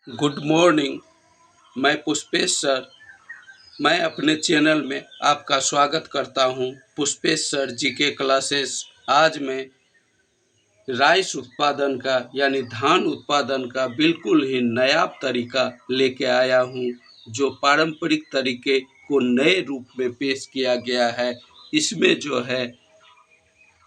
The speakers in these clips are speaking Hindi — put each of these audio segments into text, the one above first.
Good morning. मैं पुष्पेश सर। मैं अपने चैनल में आपका स्वागत करता हूं। पुष्पेश सर जी के क्लासेस। आज मैं राइस उत्पादन का यानी धान उत्पादन का बिल्कुल ही नया तरीका लेके आया हूं, जो पारंपरिक तरीके को नए रूप में पेश किया गया है। इसमें जो है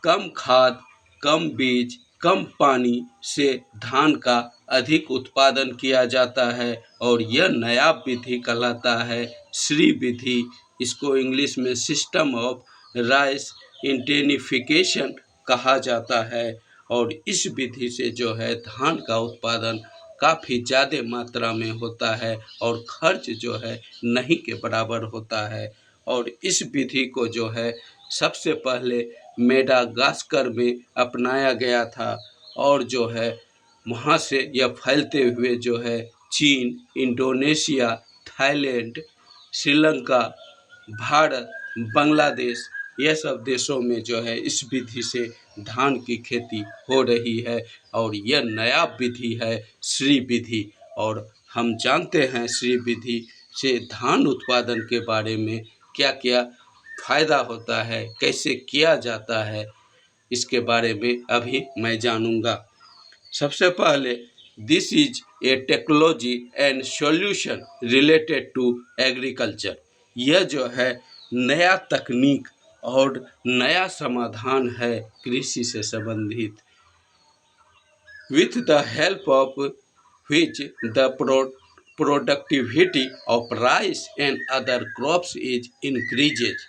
कम खाद, कम बीज, कम पानी से धान का अधिक उत्पादन किया जाता है और यह नया विधि कहलाता है श्री विधि। इसको इंग्लिश में सिस्टम ऑफ राइस इंटेनिफिकेशन कहा जाता है। और इस विधि से जो है धान का उत्पादन काफ़ी ज़्यादा मात्रा में होता है और खर्च जो है नहीं के बराबर होता है। और इस विधि को जो है सबसे पहले मेडागास्कर में अपनाया गया था और जो है वहाँ से यह फैलते हुए जो है चीन, इंडोनेशिया, थाईलैंड, श्रीलंका, भारत, बांग्लादेश, यह सब देशों में जो है इस विधि से धान की खेती हो रही है और यह नया विधि है श्री विधि। और हम जानते हैं श्री विधि से धान उत्पादन के बारे में क्या क्या फ़ायदा होता है, कैसे किया जाता है, इसके बारे में अभी मैं जानूँगा। सबसे पहले this is a technology and solution related to agriculture. यह जो है नया तकनीक और नया समाधान है कृषि से संबंधित। With the help of which the productivity of rice and other crops is increases।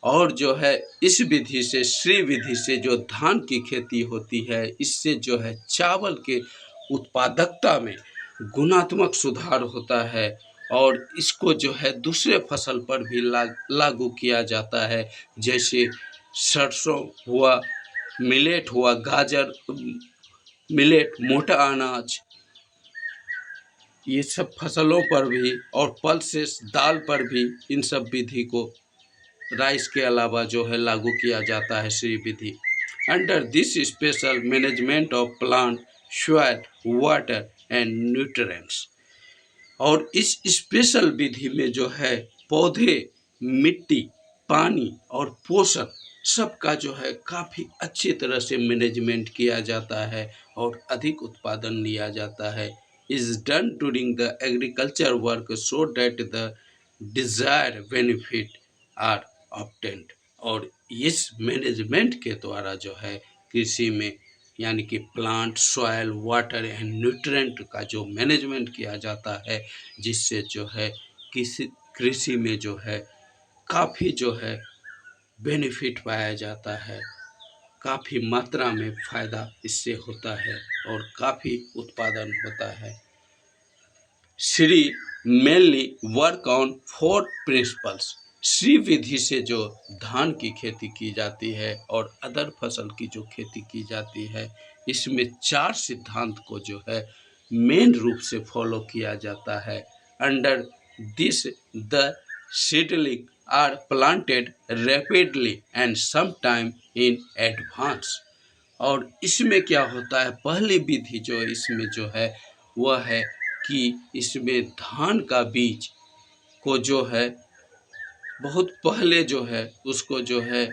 और जो है इस विधि से श्री विधि से जो धान की खेती होती है, इससे जो है चावल के उत्पादकता में गुणात्मक सुधार होता है और इसको जो है दूसरे फसल पर भी लागू किया जाता है। जैसे सरसों हुआ, मिलेट हुआ, गाजर, मिलेट, मोटा अनाज, ये सब फसलों पर भी और पल्सेस दाल पर भी इन सब विधि को राइस के अलावा जो है लागू किया जाता है श्री विधि। Under this special management of plant, soil, water and nutrients. और इस स्पेशल विधि में जो है पौधे, मिट्टी, पानी और पोषक सबका जो है काफ़ी अच्छी तरह से मैनेजमेंट किया जाता है और अधिक उत्पादन लिया जाता है। Is done during the agriculture work so that the desire benefit are obtained. और इस मैनेजमेंट के द्वारा जो है कृषि में यानी कि plant, soil, water and nutrient का जो मैनेजमेंट किया जाता है, जिससे जो है कृषि में जो है काफ़ी जो है बेनिफिट पाया जाता है, काफ़ी मात्रा में फ़ायदा इससे होता है और काफ़ी उत्पादन होता है। SRI mainly work on 4 principles. SRI विधि से जो धान की खेती की जाती है और अदर फसल की जो खेती की जाती है, इसमें 4 सिद्धांत को जो है मेन रूप से फॉलो किया जाता है। Under this the seedling are planted rapidly and some time in advance. और इसमें क्या होता है, पहली विधि जो इसमें जो है वह है कि इसमें धान का बीज को जो है बहुत पहले जो है उसको जो है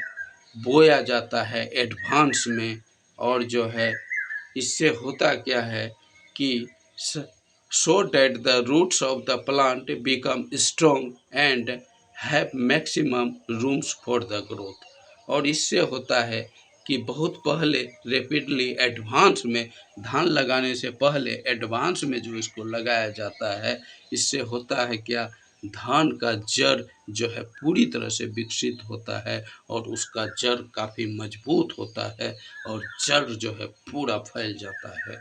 बोया जाता है एडवांस में। और जो है इससे होता क्या है कि so that the roots of the plant become strong and have maximum rooms for the growth. और इससे होता है कि बहुत पहले रैपिडली एडवांस में धान लगाने से पहले एडवांस में जो इसको लगाया जाता है, इससे होता है क्या, धान का जड़ जो है पूरी तरह से विकसित होता है और उसका जड़ काफ़ी मजबूत होता है और जड़ जो है पूरा फैल जाता है।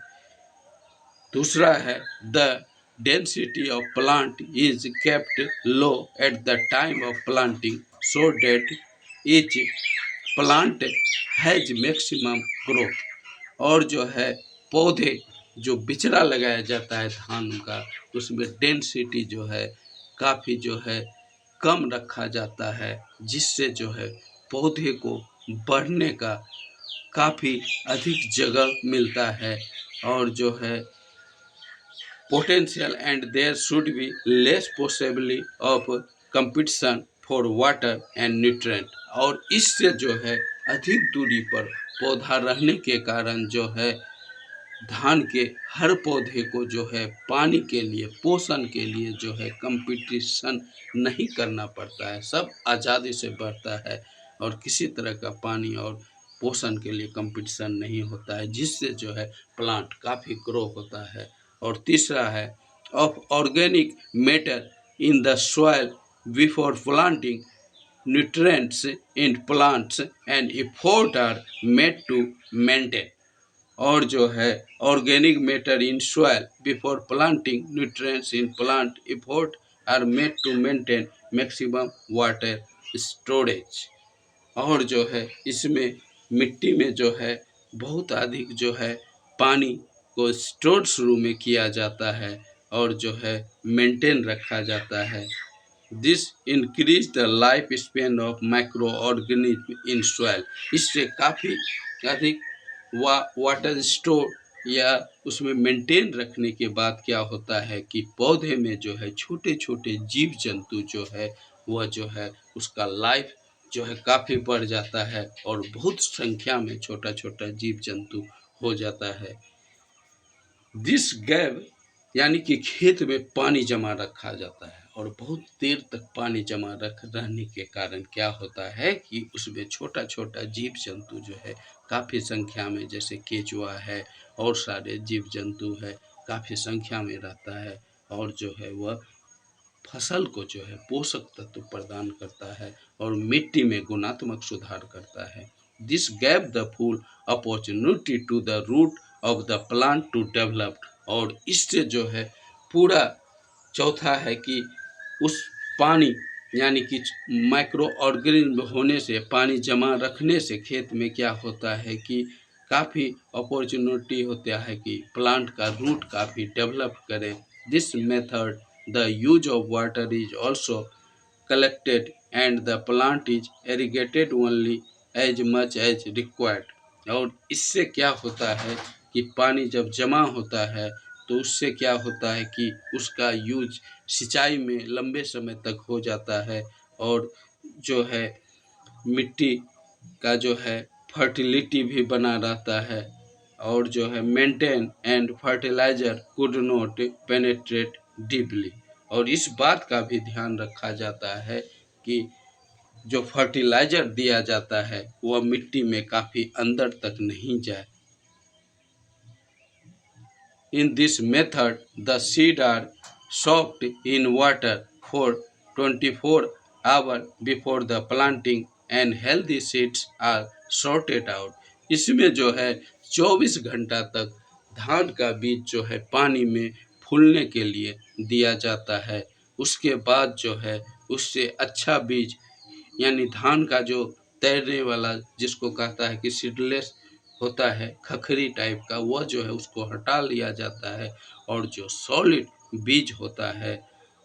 दूसरा है the density of plant is kept low at the time of planting so that each plant has maximum growth. और जो है पौधे जो बिचड़ा लगाया जाता है धान का, उसमें डेंसिटी जो है काफ़ी जो है कम रखा जाता है, जिससे जो है पौधे को बढ़ने का काफ़ी अधिक जगह मिलता है। और जो है potential and there should be less possibility of competition for water and nutrient। और इससे जो है अधिक दूरी पर पौधा रहने के कारण जो है धान के हर पौधे को जो है पानी के लिए पोषण के लिए जो है कंपटीशन नहीं करना पड़ता है, सब आज़ादी से बढ़ता है और किसी तरह का पानी और पोषण के लिए कंपटीशन नहीं होता है, जिससे जो है प्लांट काफ़ी ग्रो होता है। और तीसरा है of organic matter in the soil before planting nutrients in plants and effort are made to maintain। और जो है organic matter in soil before planting nutrients in plant effort are made to maintain maximum water storage. और जो है इसमें मिट्टी में जो है बहुत अधिक जो है पानी को स्टोर शुरू में किया जाता है और जो है मेंटेन रखा जाता है। This increase the life span of micro organism in soil. इससे काफ़ी अधिक वाटर स्टोर या उसमें मेंटेन रखने के बाद क्या होता है कि पौधे में जो है छोटे छोटे जीव जंतु जो है वह जो है उसका लाइफ जो है काफ़ी बढ़ जाता है और बहुत संख्या में छोटा छोटा जीव जंतु हो जाता है। दिस गैप यानी कि खेत में पानी जमा रखा जाता है और बहुत देर तक पानी जमा रहने के कारण क्या होता है कि उसमें छोटा छोटा जीव जंतु जो है काफ़ी संख्या में, जैसे केचुआ है और सारे जीव जंतु है, काफ़ी संख्या में रहता है और जो है वह फसल को जो है पोषक तत्व प्रदान करता है और मिट्टी में गुणात्मक सुधार करता है। This gap the full opportunity to the root of the plant to develop. और इससे जो है पूरा चौथा है कि उस पानी यानी कि माइक्रो ऑर्गेनिज्म होने से, पानी जमा रखने से खेत में क्या होता है कि काफ़ी अपॉर्चुनिटी होता है कि प्लांट का रूट काफ़ी डेवलप करे। This method the use of water is also collected and the plant is irrigated only as much as required। और इससे क्या होता है कि पानी जब जमा होता है तो उससे क्या होता है कि उसका यूज सिंचाई में लंबे समय तक हो जाता है और जो है मिट्टी का जो है फर्टिलिटी भी बना रहता है और जो है maintain and fertiliser could not penetrate deeply. और इस बात का भी ध्यान रखा जाता है कि जो फर्टिलाइजर दिया जाता है वह मिट्टी में काफ़ी अंदर तक नहीं जाए। In this method, the seeds are soaked in water for 24 hours before the planting and healthy seeds are sorted out। इसमें जो है 24 घंटा तक धान का बीज जो है पानी में फूलने के लिए दिया जाता है। उसके बाद जो है उससे अच्छा बीज यानी धान का जो तैरने वाला जिसको कहता है कि सीडलेस होता है, खखरी टाइप का, वह जो है उसको हटा लिया जाता है और जो सॉलिड बीज होता है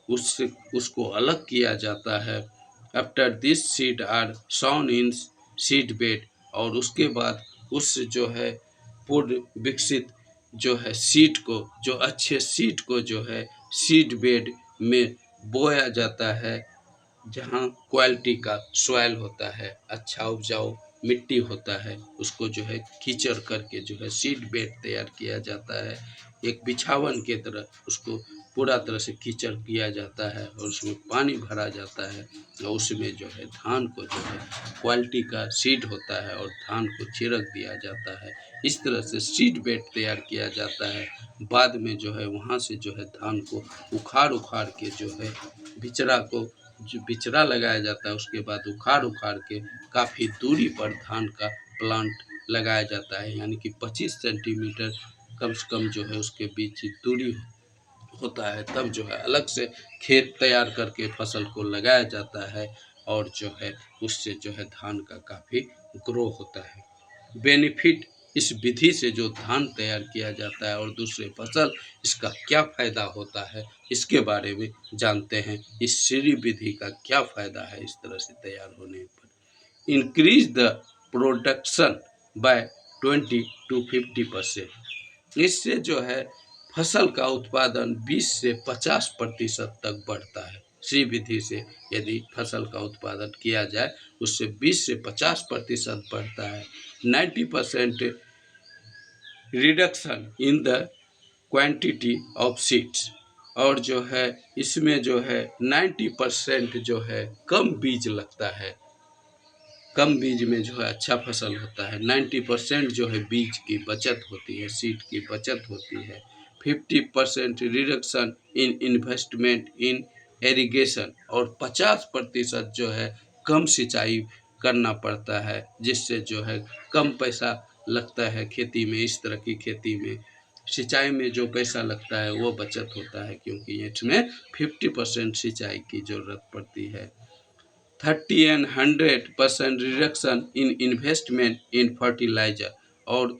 उससे उसको अलग किया जाता है। After this seed are sown in seed bed. और उसके बाद उस जो है पूर्ण विकसित जो है सीड को, जो अच्छे सीड को जो है सीड बेड में बोया जाता है, जहाँ क्वालिटी का सॉइल होता है, अच्छा उपजाऊ मिट्टी होता है, उसको जो है कीचड़ करके जो है सीड बेड तैयार किया जाता है। एक बिछावन के तरह उसको पूरा तरह से कीचड़ किया जाता है और उसमें पानी भरा जाता है और उसमें जो है धान को जो है क्वालिटी का सीड होता है और धान को छिड़क दिया जाता है। इस तरह से सीड बेड तैयार किया जाता है। बाद में जो है वहाँ से जो है धान को उखाड़ के जो है बिचड़ा को जो बिचड़ा लगाया जाता है, उसके बाद उखाड़ के काफ़ी दूरी पर धान का प्लांट लगाया जाता है, यानी कि 25 सेंटीमीटर कम से कम जो है उसके बीच दूरी होता है। तब जो है अलग से खेत तैयार करके फसल को लगाया जाता है और जो है उससे जो है धान का काफ़ी ग्रो होता है। बेनिफिट इस विधि से जो धान तैयार किया जाता है और दूसरे फसल, इसका क्या फ़ायदा होता है इसके बारे में जानते हैं। इस सीरी विधि का क्या फ़ायदा है इस तरह से तैयार होने पर। Increase the production by 20 to 50%। इससे जो है फसल का उत्पादन 20 से 50% तक बढ़ता है। श्री विधि से यदि फसल का उत्पादन किया जाए उससे 20 से 50% बढ़ता है। 90% reduction in the quantity of seeds, और जो है इसमें जो है 90% जो है कम बीज लगता है। कम बीज में जो है अच्छा फसल होता है। 90% जो है बीज की बचत होती है, सीड की बचत होती है। 50% reduction in investment in irrigation, और 50% जो है कम सिंचाई करना पड़ता है, जिससे जो है कम पैसा लगता है खेती में। इस तरह की खेती में सिंचाई में जो पैसा लगता है वो बचत होता है, क्योंकि इसमें 50% सिंचाई की ज़रूरत पड़ती है। 30 and 100% reduction in investment in fertiliser, और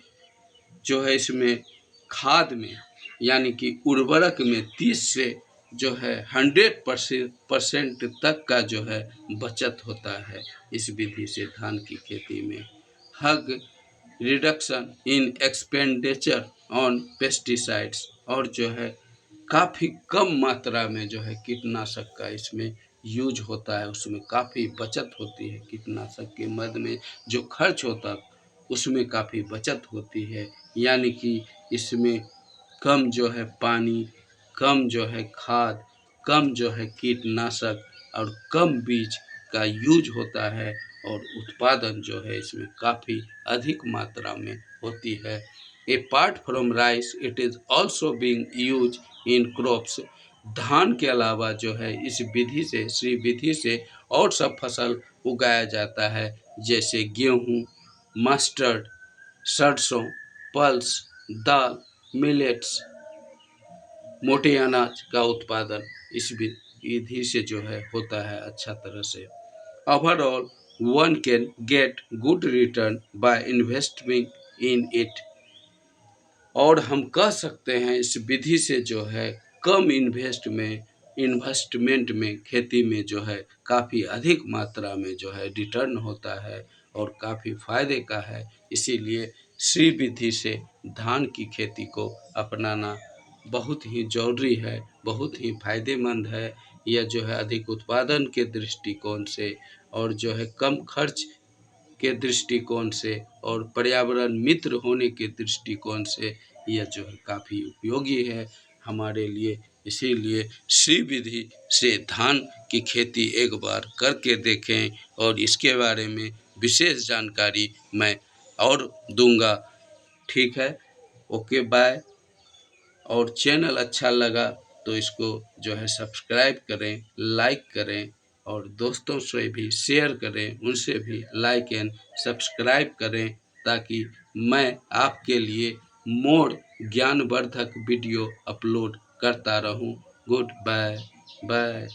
जो है इसमें खाद में यानी कि उर्वरक में 30 से जो है 100% तक का जो है बचत होता है इस विधि से धान की खेती में। Huge reduction in expenditure on pesticides, और जो है काफ़ी कम मात्रा में जो है कीटनाशक का इसमें यूज होता है, उसमें काफ़ी बचत होती है। कीटनाशक के मद में जो खर्च होता उसमें काफ़ी बचत होती है, यानी कि इसमें कम जो है पानी, कम जो है खाद, कम जो है कीटनाशक और कम बीज का यूज होता है, और उत्पादन जो है इसमें काफ़ी अधिक मात्रा में होती है। Apart from rice it is also being use in crops. धान के अलावा जो है इस विधि से, श्री विधि से और सब फसल उगाया जाता है, जैसे गेहूँ, मस्टर्ड, सरसों, पल्स, दाल, मिलेट्स, मोटे अनाज का उत्पादन इस विधि से जो है होता है अच्छा तरह से। Overall one can get good return by investing in it, और हम कह सकते हैं इस विधि से जो है कम इन्वेस्टमेंट में खेती में जो है काफ़ी अधिक मात्रा में जो है रिटर्न होता है और काफ़ी फायदे का है। इसीलिए श्री विधि से धान की खेती को अपनाना बहुत ही ज़रूरी है, बहुत ही फायदेमंद है। यह जो है अधिक उत्पादन के दृष्टिकोण से, और जो है कम खर्च के दृष्टिकोण से, और पर्यावरण मित्र होने के दृष्टिकोण से यह जो है काफ़ी उपयोगी है हमारे लिए। इसीलिए श्री विधि से धान की खेती एक बार करके देखें, और इसके बारे में विशेष जानकारी मैं और दूंगा। ठीक है, ओके, बाय। और चैनल अच्छा लगा तो इसको जो है सब्सक्राइब करें, लाइक करें, और दोस्तों से भी शेयर करें, उनसे भी लाइक एंड सब्सक्राइब करें, ताकि मैं आपके लिए मोर ज्ञानवर्धक वीडियो अपलोड करता रहूं। Goodbye bye.